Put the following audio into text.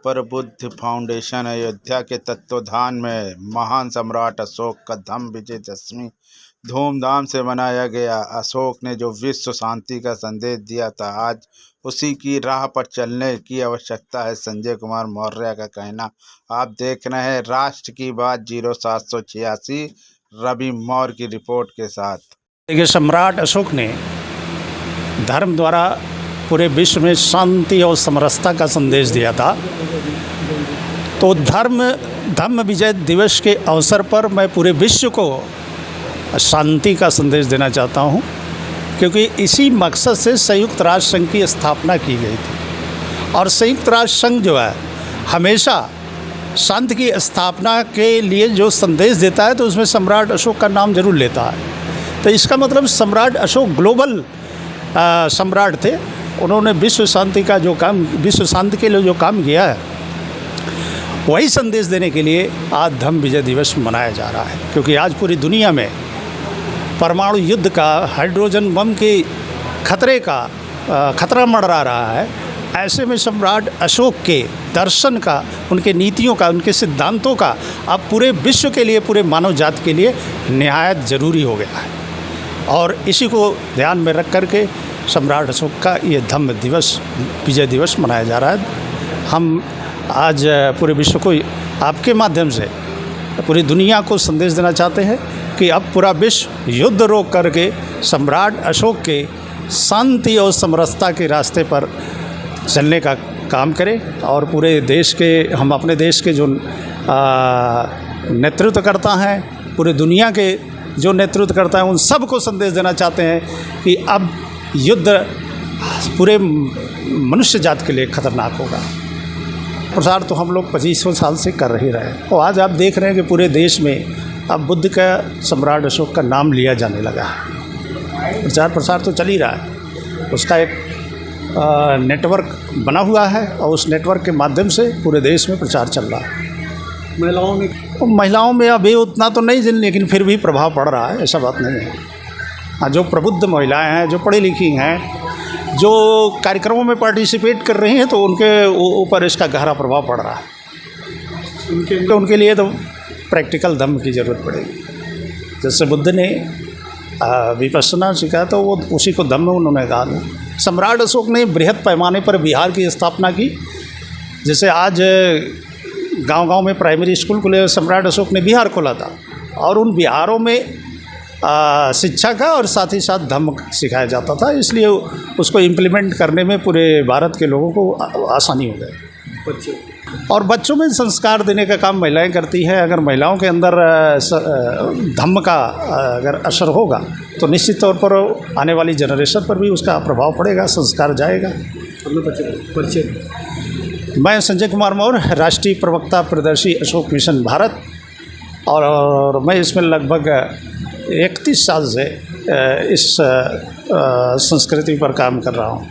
प्रबुद्ध फाउंडेशन अयोध्या के तत्वावधान में महान सम्राट अशोक का धम्म विजयदशमी धूमधाम से मनाया गया। अशोक ने जो विश्व शांति का संदेश दिया था, आज उसी की राह पर चलने की आवश्यकता है, संजय कुमार मौर्य का कहना। आप देख रहे हैं राष्ट्र की बात 0786 रवि मौर्य की रिपोर्ट के साथ। देखिए, सम्राट अशोक ने धर्म द्वारा पूरे विश्व में शांति और समरसता का संदेश दिया था। तो धम्म विजय दिवस के अवसर पर मैं पूरे विश्व को शांति का संदेश देना चाहता हूँ, क्योंकि इसी मकसद से संयुक्त राष्ट्र संघ की स्थापना की गई थी। और संयुक्त राष्ट्र संघ जो है हमेशा शांति की स्थापना के लिए जो संदेश देता है, तो उसमें सम्राट अशोक का नाम जरूर लेता है। तो इसका मतलब सम्राट अशोक ग्लोबल सम्राट थे। उन्होंने विश्व शांति का जो काम, विश्व शांति के लिए जो काम किया है, वही संदेश देने के लिए आज धम्म विजय दिवस मनाया जा रहा है। क्योंकि आज पूरी दुनिया में परमाणु युद्ध का, हाइड्रोजन बम के खतरा मंडरा रहा है। ऐसे में सम्राट अशोक के दर्शन का, उनके नीतियों का, उनके सिद्धांतों का अब पूरे विश्व के लिए, पूरे मानव जाति के लिए निहायत ज़रूरी हो गया है। और इसी को ध्यान में रख करके सम्राट अशोक का ये धम्म दिवस, विजय दिवस मनाया जा रहा है। हम आज पूरे विश्व को आपके माध्यम से, पूरी दुनिया को संदेश देना चाहते हैं कि अब पूरा विश्व युद्ध रोक करके सम्राट अशोक के शांति और समरसता के रास्ते पर चलने का काम करें। और पूरे देश के, हम अपने देश के जो नेतृत्व करता हैं, पूरे दुनिया के जो नेतृत्व करता है, उन सब को संदेश देना चाहते हैं कि अब युद्ध पूरे मनुष्य जाति के लिए खतरनाक होगा। प्रसार तो हम लोग 2500 साल से कर ही रहे हैं। और आज आप देख रहे हैं कि पूरे देश में अब बुद्ध का, सम्राट अशोक का नाम लिया जाने लगा है। प्रचार प्रसार तो चल ही रहा है। उसका एक नेटवर्क बना हुआ है और उस नेटवर्क के माध्यम से पूरे देश में प्रचार चल रहा है। महिलाओं में अभी उतना तो नहीं, लेकिन फिर भी प्रभाव पड़ रहा है, ऐसा बात नहीं है। जो प्रबुद्ध महिलाएं हैं, जो पढ़ी लिखी हैं, जो कार्यक्रमों में पार्टिसिपेट कर रही हैं, तो उनके ऊपर इसका गहरा प्रभाव पड़ रहा है। उनके लिए तो प्रैक्टिकल धम्म की ज़रूरत पड़ेगी। जैसे बुद्ध ने विपश्यना सिखाया, तो वो उसी को धम्म उन्होंने कहा। सम्राट अशोक ने बृहद पैमाने पर बिहार की स्थापना की। जैसे आज गांव-गांव में प्राइमरी स्कूल खुले, सम्राट अशोक ने बिहार खोला था। और उन बिहारों में शिक्षा का और साथ ही साथ धम्म सिखाया जाता था। इसलिए उसको इम्प्लीमेंट करने में पूरे भारत के लोगों को आसानी हो गई। और बच्चों में संस्कार देने का काम महिलाएं करती हैं। अगर महिलाओं के अंदर धम्म का अगर असर होगा, तो निश्चित तौर पर आने वाली जनरेशन पर भी उसका प्रभाव पड़ेगा, संस्कार जाएगा। मैं संजय कुमार मौर्य, राष्ट्रीय प्रवक्ता प्रदर्शी अशोक मिशन भारत, और मैं इसमें लगभग 31 साल से इस संस्कृति पर काम कर रहा हूँ।